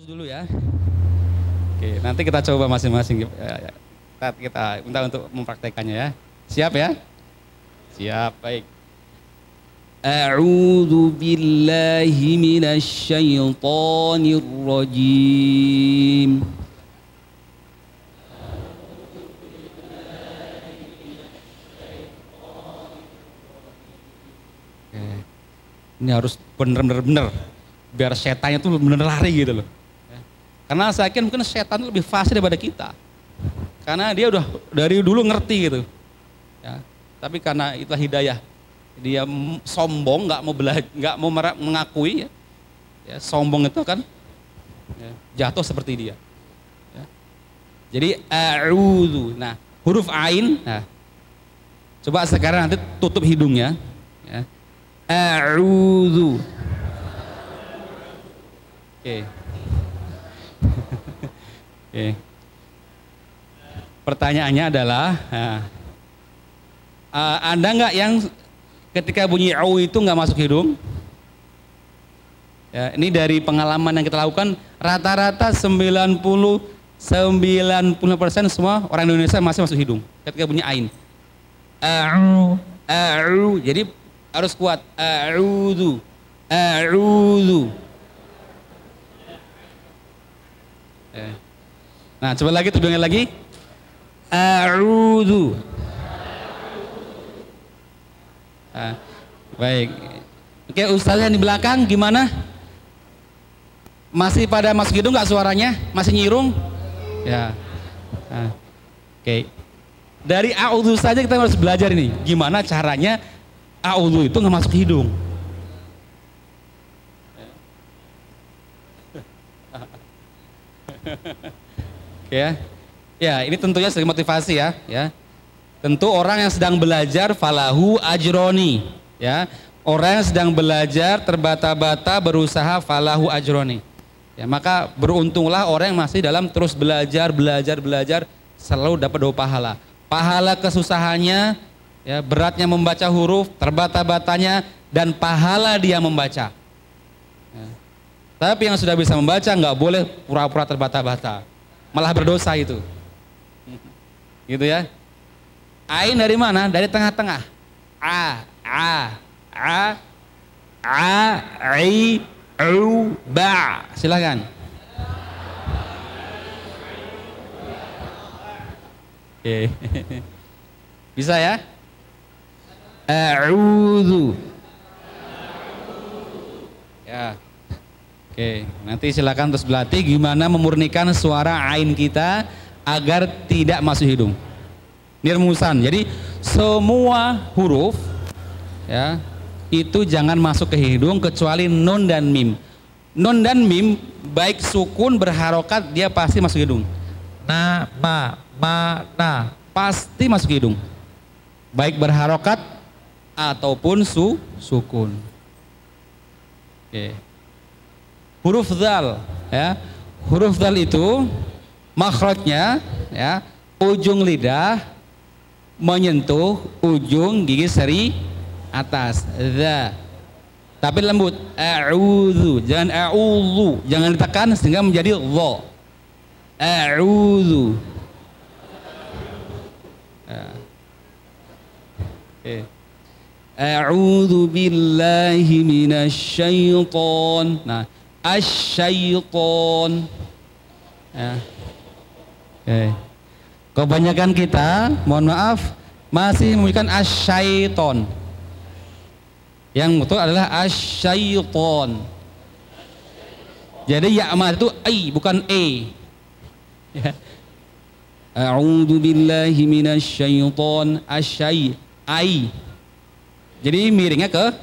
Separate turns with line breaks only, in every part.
Pause dulu ya. Oke, nanti kita coba masing-masing. Kita minta untuk mempraktekannya ya. Siap ya? Siap, baik. A'udzu billahi minasy syaithanir rajim. Ini harus bener-bener biar setannya tuh bener lari gitu loh. Karena saya yakin mungkin setan lebih fasih daripada kita. Karena dia udah dari dulu ngerti gitu. Ya, tapi karena itulah hidayah. Dia sombong, nggak mau belajar, nggak mau mengakui ya. Ya, sombong itu kan ya, jatuh seperti dia. Ya. Jadi a'udzu. Nah, huruf ain. Nah, coba sekarang nanti tutup hidungnya. Ya. A'udzu. Oke. Oke. Pertanyaannya adalah, ada nggak yang ketika bunyi au itu nggak masuk hidung? Ya, ini dari pengalaman yang kita lakukan, rata-rata 99% semua orang Indonesia masih masuk hidung ketika bunyi ain. A'u, jadi harus kuat. A'udzu, a'udzu. Nah, coba lagi, tudungnya lagi. A'udzu. Baik. Oke, Ustaz yang di belakang gimana? Masih pada masuk hidung nggak suaranya? Masih nyirung? Ya. Oke. Dari a'udzu saja kita harus belajar ini. Gimana caranya a'udzu itu nggak masuk hidung? Oke ya. Ya, ini tentunya sebagai motivasi ya, Tentu orang yang sedang belajar falahu ajroni, ya. Orang yang sedang belajar terbata-bata berusaha falahu ajroni. Ya, maka beruntunglah orang yang masih dalam terus belajar selalu dapat 2 pahala. Pahala kesusahannya, ya, beratnya membaca huruf, terbata-batanya, dan pahala dia membaca. Ya. Tapi yang sudah bisa membaca nggak boleh pura-pura terbata-bata, malah berdosa itu. Gitu ya. Ain dari mana? Dari tengah-tengah. I, u, ba. Silakan. Oke. Bisa ya? A'udzu. Ya. Oke, nanti silakan terus berlatih gimana memurnikan suara ain kita agar tidak masuk hidung. Nirmusan. Jadi semua huruf ya itu jangan masuk ke hidung kecuali nun dan mim. Nun dan mim baik sukun berharokat dia pasti masuk hidung. Na, ma, na pasti masuk hidung. Baik berharokat ataupun sukun. Oke. Huruf dzal ya. Huruf dzal itu makhrajnya ya ujung lidah menyentuh ujung gigi seri atas dza, tapi lembut. A'udzu, jangan a'udzu, jangan ditekan sehingga menjadi dha. A'udzu. A'udzu billahi minasy syaiton. Nah, asyaiton. Ya. Kebanyakan kita, mohon maaf, masih memberikan asyaiton. Yang betul adalah asyaiton. Jadi ya'ma itu ai bukan e. Ya. A'udzu billahi minasy syaiton asyai ai. Jadi miringnya ke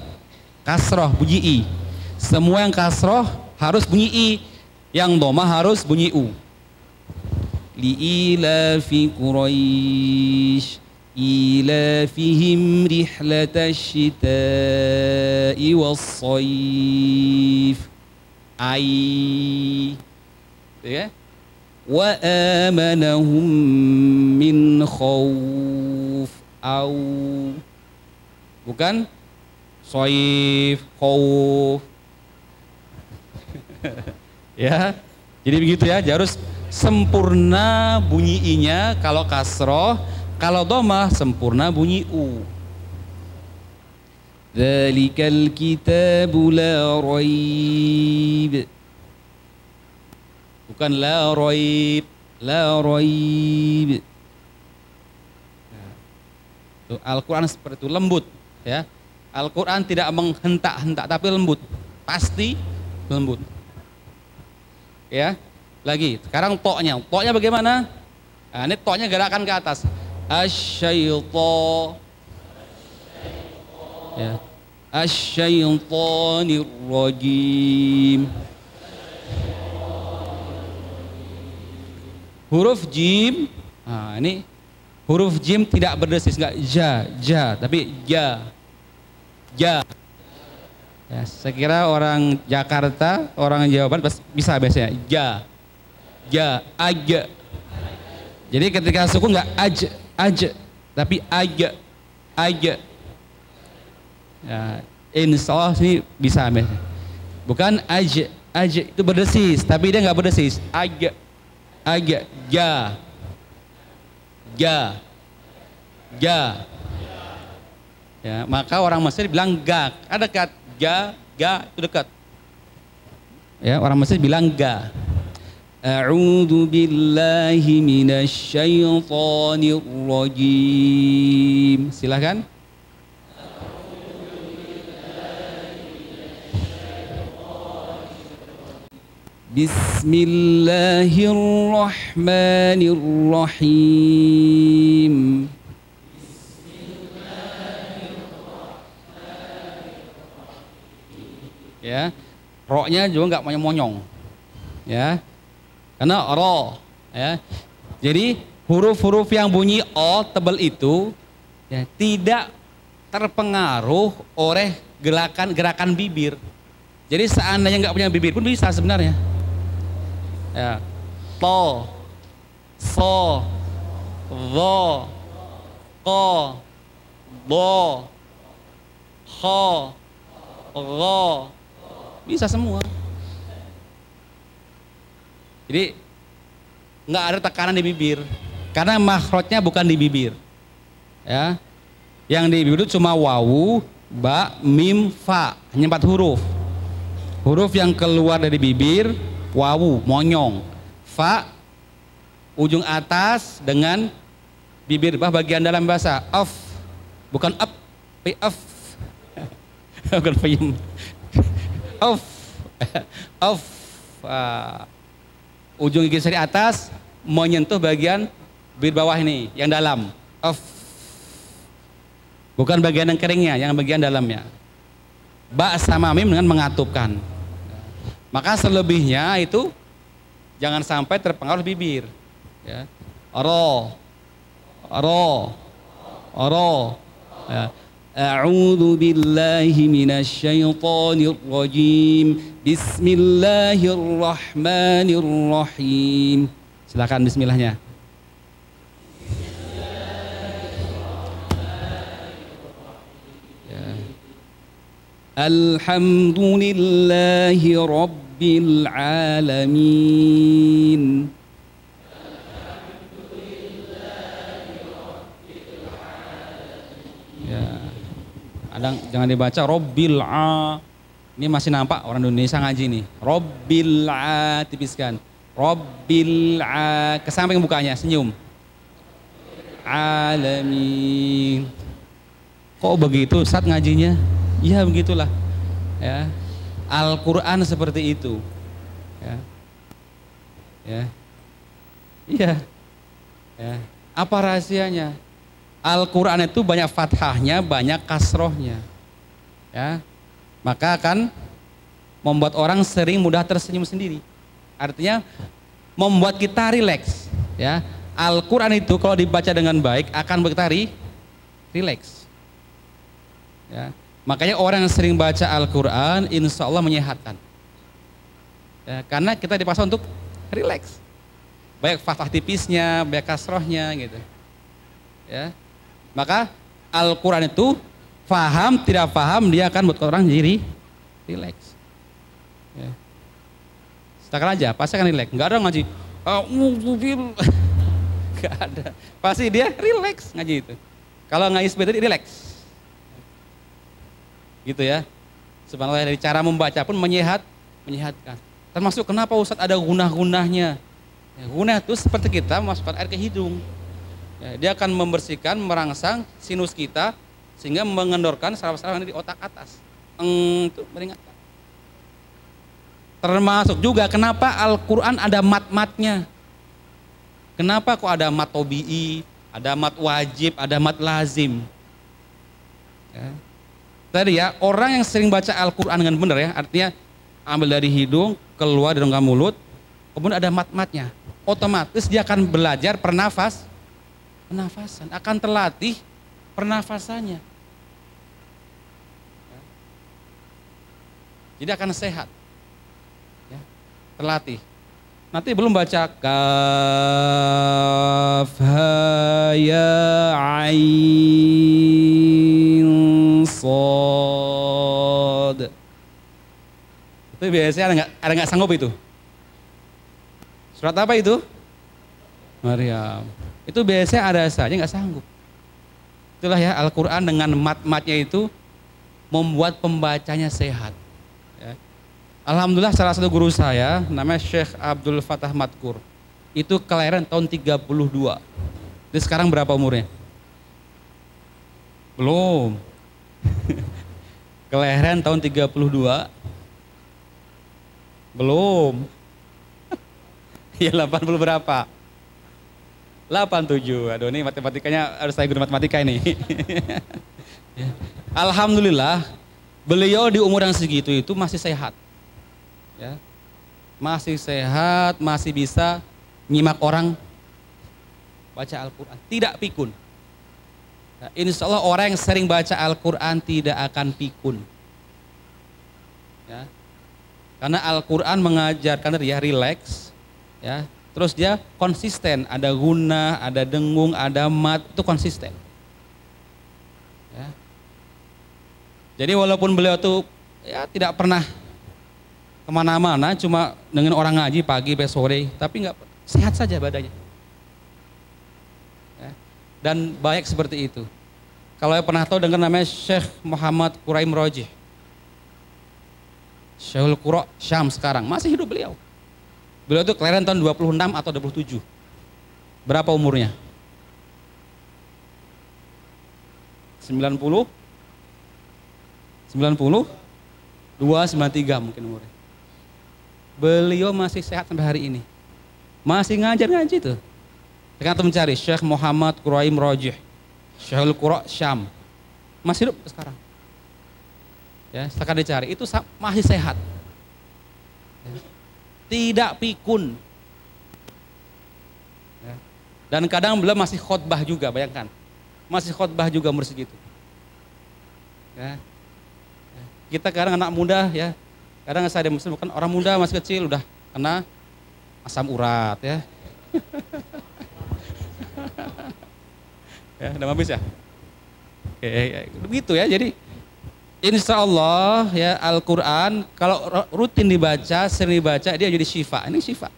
kasroh bunyi i. Semua yang kasroh harus bunyi i, yang dhamma harus bunyi u. Li'ilafi Quraisy ilafihim rihlatash syita'i was-shayf. Ai. Ya. Wa amanahum min khauf au. Bukan shayf, khauf. Ya. Jadi begitu ya, harus sempurna bunyi i-nya kalau kasroh, kalau dhamah sempurna bunyi u. Dzalikal kitabu la raib. Bukan la raib, la raib. Nah, Al-Quran seperti itu, lembut ya. Al-Quran tidak menghentak-hentak tapi lembut, pasti lembut. Ya, lagi. Sekarang toknya bagaimana? Nah, ini toknya gerakan ke atas. Asyaitho. Ya. Asyaithanir rajim. Huruf jim. Nah, ini huruf jim tidak berdesis, enggak ja, tapi ja. Ja. Ya, saya kira orang Jakarta, orang Jawa Barat bisa biasanya ja, aja. Jadi ketika sukun nggak aja, tapi aja. Ya, insya Allah sih bisa biasanya. Bukan aja itu berdesis, tapi dia nggak berdesis. Aja, ja. Ya, maka orang Mesir bilang ga, ada dekat, ga itu dekat. Ya, orang Mesir bilang ga. A'udzu billahi minasyaitonir rajim. Silakan. Bismillahirrahmanirrahim. Ya, ro-nya juga nggak monyong-monyong, ya, karena ro, ya. Jadi huruf-huruf yang bunyi o tebal itu ya, tidak terpengaruh oleh gerakan bibir. Jadi seandainya nggak punya bibir pun bisa sebenarnya. Ya, to, so, zo, ko, bo, ho, ro. Bisa semua. Jadi nggak ada tekanan di bibir, karena makhrajnya bukan di bibir. Ya, yang di bibir itu cuma wawu, ba, mim, fa, hanya 4 huruf. Huruf yang keluar dari bibir, wawu, monyong, fa, ujung atas dengan bibir bagian dalam bahasa, of, bukan up, tapi of, bukan peyem. Of, ujung gigi seri atas menyentuh bagian bibir bawah ini, yang dalam. Of, bukan bagian yang keringnya, yang bagian dalamnya. Ba sama mim dengan mengatupkan. Maka selebihnya itu jangan sampai terpengaruh bibir. Ya. Ro. Ya. A'udzu billahi minasyaitonir rajim. Bismillahirrahmanirrahim. Silakan bismillahnya. Ya. Alhamdulillahi rabbil alamin. Jangan dibaca Robbil A. Ini masih nampak orang Indonesia ngaji nih. Robbil A, tipiskan. Robbil A, ke samping mukanya, senyum. Alamin. Kok begitu saat ngajinya? Ya begitulah. Ya. Al-Quran seperti itu. Ya. Ya. Iya. Ya. Apa rahasianya? Al-Quran itu banyak fathahnya, banyak kasrohnya. Ya, maka akan membuat orang sering mudah tersenyum sendiri. Artinya membuat kita rileks. Ya, Al-Quran itu kalau dibaca dengan baik akan membuat kita rileks. Ya, makanya orang yang sering baca Al-Quran insya Allah menyehatkan. Ya, karena kita dipaksa untuk rileks. Banyak fathah tipisnya, banyak kasrohnya gitu. Ya. Maka Al-Quran itu faham, tidak faham, dia akan buat orang jadi rileks. Ya. Katakan aja, pasti akan rileks. Nggak ada ngaji. Nggak ada. Pasti dia rileks ngaji itu. Kalau ngaji seperti itu rileks. Gitu ya. Subhanallah, dari cara membaca pun menyehatkan. Termasuk kenapa Ustadz ada gunah-gunahnya. Ya, gunah itu seperti kita memasukkan air ke hidung. Ya, dia akan membersihkan, merangsang sinus kita sehingga mengendorkan saraf-saraf yang ada di otak atas. Itu meringankan. Termasuk juga kenapa Al-Quran ada mat-matnya. Kenapa kok ada mat tobi'i, ada mat wajib, ada mat lazim. Ya. Tadi ya, orang yang sering baca Al-Quran dengan benar ya, artinya ambil dari hidung, keluar dari rongga mulut, kemudian ada mat-matnya. Otomatis dia akan belajar pernafasan, akan terlatih pernafasannya. Ya. Jadi akan sehat. Ya. Terlatih. Nanti belum baca kaf ha ya ain shad. Itu biasanya ada nggak sanggup itu? Surat apa itu? Maryam. Itu biasanya ada saja nggak sanggup. Itulah ya Al-Quran dengan mat-matnya itu membuat pembacanya sehat. Ya. Alhamdulillah salah satu guru saya namanya Syekh Abdul Fatah Madkur. Itu kelahiran tahun 32. Dia sekarang berapa umurnya? Belum. Kelahiran tahun 32. Belum. Ya 80 berapa? 87. Aduh ini matematikanya harus saya guru matematika ini. Alhamdulillah beliau di umur yang segitu itu masih sehat. Ya. Masih sehat, masih bisa nyimak orang baca Al-Quran, tidak pikun. Nah, insya Allah orang yang sering baca Al-Quran tidak akan pikun. Ya. Karena Al-Quran mengajarkan dia rileks, ya. Terus dia konsisten, ada guna, ada dengung, ada mat, itu konsisten. Ya. Jadi walaupun beliau tuh ya tidak pernah kemana-mana, cuma dengan orang ngaji pagi, sore, tapi nggak sehat saja badannya. Ya. Dan baik seperti itu. Kalau yang pernah tahu dengar namanya Syekh Muhammad Quraim Rojih, Syekhul Qura Syam sekarang, masih hidup beliau. Beliau itu kelahiran tahun 26 atau 27. Berapa umurnya? 90? 90? 293 mungkin umurnya. Beliau masih sehat sampai hari ini. Masih ngaji tuh. Sekarang mencari Syekh Muhammad Quraim Rojih, Syekhul Qura Syam. Masih hidup sekarang. Ya, sekarang dicari, itu masih sehat. Ya. Tidak pikun. Ya. Dan kadang beliau masih khotbah juga, bayangkan. Masih khotbah juga umur segitu. Ya. Kita kadang anak muda ya, kadang saya muslim kan orang muda masih kecil udah kena asam urat ya. Ya, udah habis ya. Oke, begitu ya. Jadi insya Allah ya Al-Quran kalau rutin dibaca, sering dibaca dia jadi syifa. Ini syifa.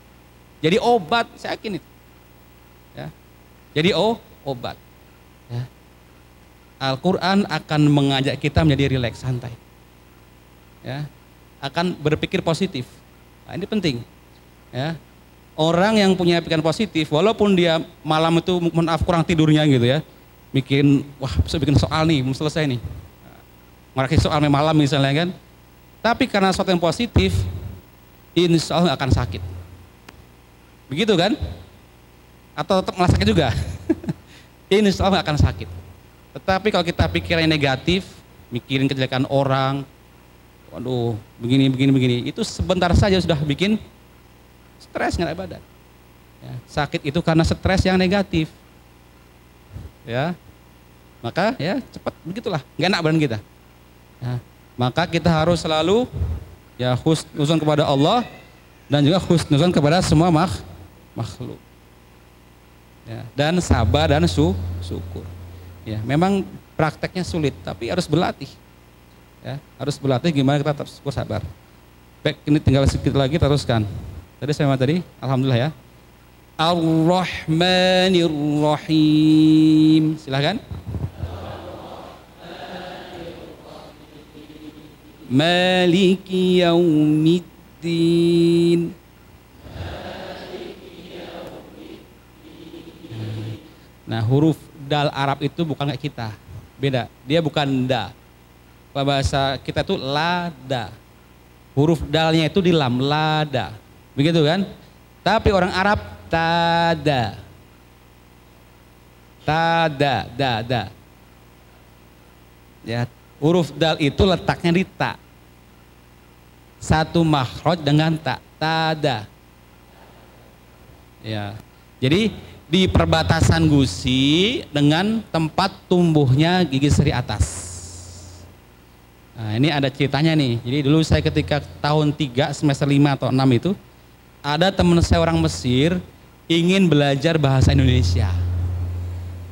Jadi obat, saya yakin itu. Ya. Jadi obat. Ya. Al-Quran akan mengajak kita menjadi rileks, santai. Ya. Akan berpikir positif. Nah, ini penting. Ya. Orang yang punya pikiran positif, walaupun dia malam itu maaf kurang tidurnya gitu ya, bikin wah bisa bikin soal nih, belum selesai nih. Ngerakit soal malam misalnya kan. Tapi karena sesuatu yang positif, insya Allah akan sakit. Begitu kan? Atau tetap malah sakit juga? Insya Allah akan sakit. Tetapi kalau kita pikirannya negatif, mikirin kejelekan orang, waduh begini, itu sebentar saja sudah bikin stres nggak badan. Ya, sakit itu karena stres yang negatif. Ya, maka ya cepat begitulah, nggak enak badan kita. Ya, maka kita harus selalu ya husnuzon kepada Allah dan juga husnuzon kepada semua makhluk. Ya, dan sabar dan syukur. Ya, memang prakteknya sulit, tapi harus berlatih. Ya, harus berlatih gimana kita tetap sabar. Baik, ini tinggal sedikit lagi teruskan. Tadi saya tadi, alhamdulillah ya. Ar-Rahmanir Rahim. Silakan. Maliki Yaumiddin. Nah, huruf dal Arab itu bukan kayak kita. Beda. Dia bukan da. Bahasa kita itu lada. Huruf dalnya itu di lam, lada. Begitu kan? Tapi orang Arab tada. Tada, da. Ya, huruf dal itu letaknya di ta. Satu makhraj dengan ta, tada. Ya. Jadi di perbatasan gusi dengan tempat tumbuhnya gigi seri atas. Nah, ini ada ceritanya nih. Jadi dulu saya ketika tahun 3 semester 5 atau 6 itu ada teman saya orang Mesir ingin belajar bahasa Indonesia.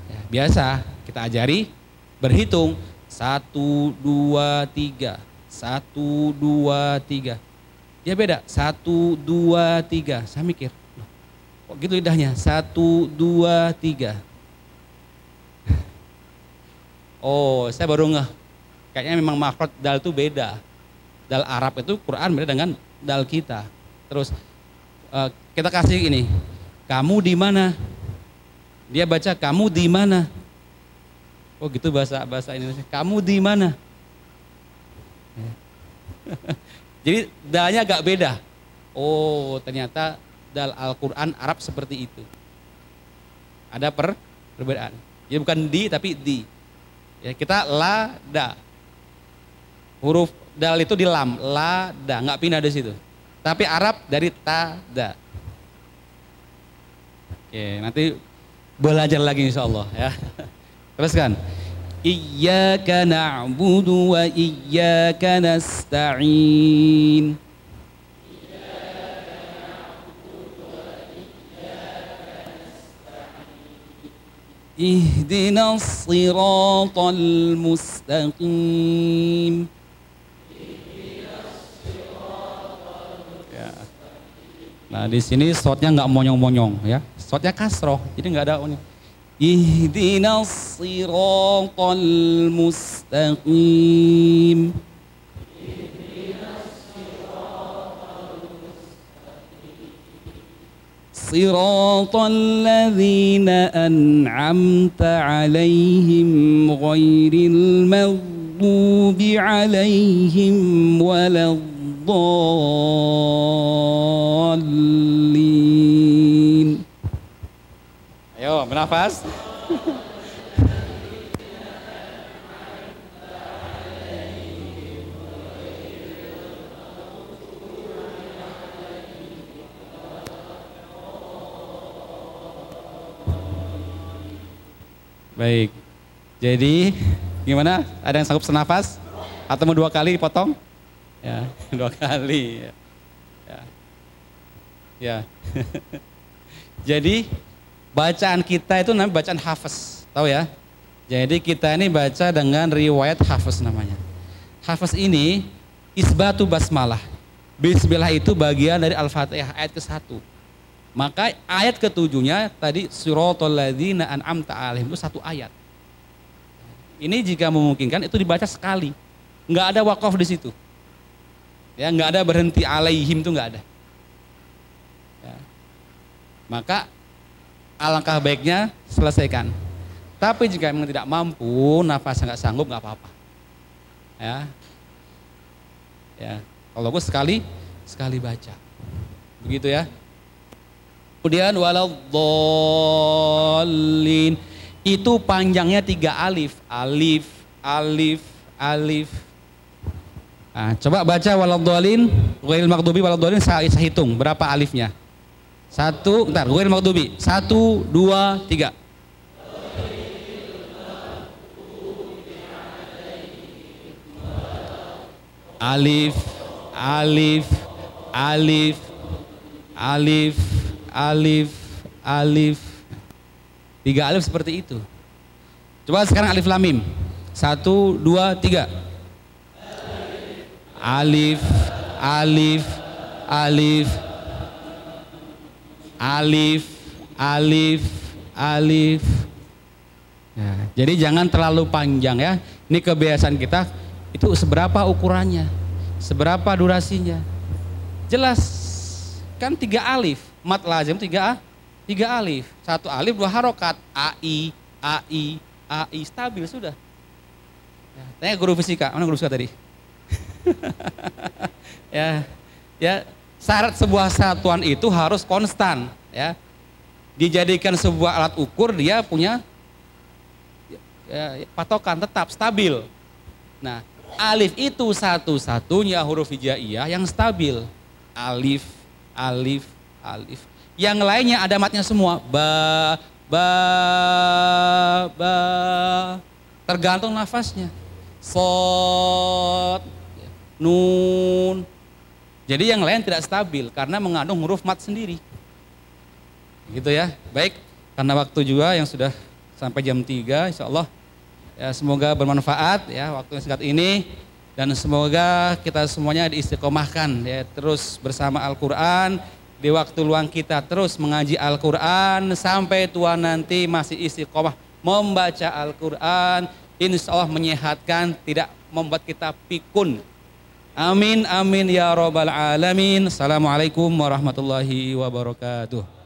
Ya, biasa kita ajari berhitung 1, 2, 3, 1, 2, 3. Dia beda 1, 2, 3. Saya mikir, kok gitu lidahnya 1, 2, 3. Oh, saya baru ngeh. Kayaknya memang makhraj dal itu beda. Dal Arab itu Quran beda dengan dal kita. Terus kita kasih ini, kamu di mana? Dia baca kamu di mana? Oh gitu bahasa Indonesia. Kamu di mana? Jadi dalnya agak beda. Oh ternyata dal Al-Quran Arab seperti itu. Ada perbedaan. Jadi bukan di tapi di. Ya, kita la da. Huruf dal itu di lam, la da, nggak pindah di situ. Tapi Arab dari ta da. Oke, nanti belajar lagi insya Allah ya. Teruskan. Iyyaka na'budu wa iyyaka nasta'in. Ihdinas siratal mustaqim. Nah di sini shotnya nggak monyong-monyong ya, shotnya kasroh, jadi nggak ada monyong. Ihdinas siratal mustaqim. Siratal ladzina an'amta 'alaihim ghairil maghdubi 'alaihim waladdallin. Ayo bernafas. Baik, jadi gimana? Ada yang sanggup senafas? Atau mau 2 kali potong? Ya, 2 kali. Ya. Ya. Jadi bacaan kita itu namanya bacaan hafaz, tahu ya? Jadi kita ini baca dengan riwayat hafaz namanya. Hafaz ini isbatu basmalah. Bismillah itu bagian dari Al-Fatihah ayat ke-1. Maka ayat ke-7-nya tadi siratal ladzina an'amta 'alaihim itu 1 ayat. Ini jika memungkinkan itu dibaca sekali. Enggak ada wakaf di situ. Ya, enggak ada berhenti alaihim itu enggak ada. Ya. Maka alangkah baiknya selesaikan. Tapi jika memang tidak mampu, nafasnya enggak sanggup enggak apa-apa. Ya. Ya, kalau gue sekali baca. Begitu ya. Kemudian waladdallin itu panjangnya 3 alif. Alif, alif, alif. Nah, coba baca waladdallin, ghairil maghdubi waladdallin, saya hitung berapa alifnya. 1, ghairil maghdubi. 1, 2, 3. Alif, alif, alif, alif, alif, alif. 3 alif seperti itu. Coba sekarang alif lam mim. 1, 2, 3. Alif, alif, alif, alif, alif, alif. Ya, jadi jangan terlalu panjang ya. Ini kebiasaan kita, itu seberapa ukurannya, seberapa durasinya. Jelas, kan 3 alif, mat lazim 3 alif. 1 alif 2 harokat, ai, ai, ai, stabil sudah. Ya, tanya guru fisika, mana guru fisika tadi? Ya, ya, syarat sebuah satuan itu harus konstan, ya. Dijadikan sebuah alat ukur, dia punya patokan tetap stabil. Nah, alif itu satu-satunya huruf hijaiyah yang stabil. Alif, alif, alif. Yang lainnya ada matnya semua. Ba, ba, ba. Tergantung nafasnya. Sod, nun. Jadi yang lain tidak stabil karena mengandung huruf mat sendiri. Gitu ya. Baik, karena waktu juga yang sudah sampai jam 3, insya Allah ya, semoga bermanfaat ya waktu yang singkat ini, dan semoga kita semuanya diistiqomahkan ya, terus bersama Al-Quran, di waktu luang kita terus mengaji Al-Quran sampai tua nanti masih istiqomah membaca Al-Quran, insya Allah menyehatkan, tidak membuat kita pikun. Amin, amin ya robbal alamin. Assalamualaikum warahmatullahi wabarakatuh.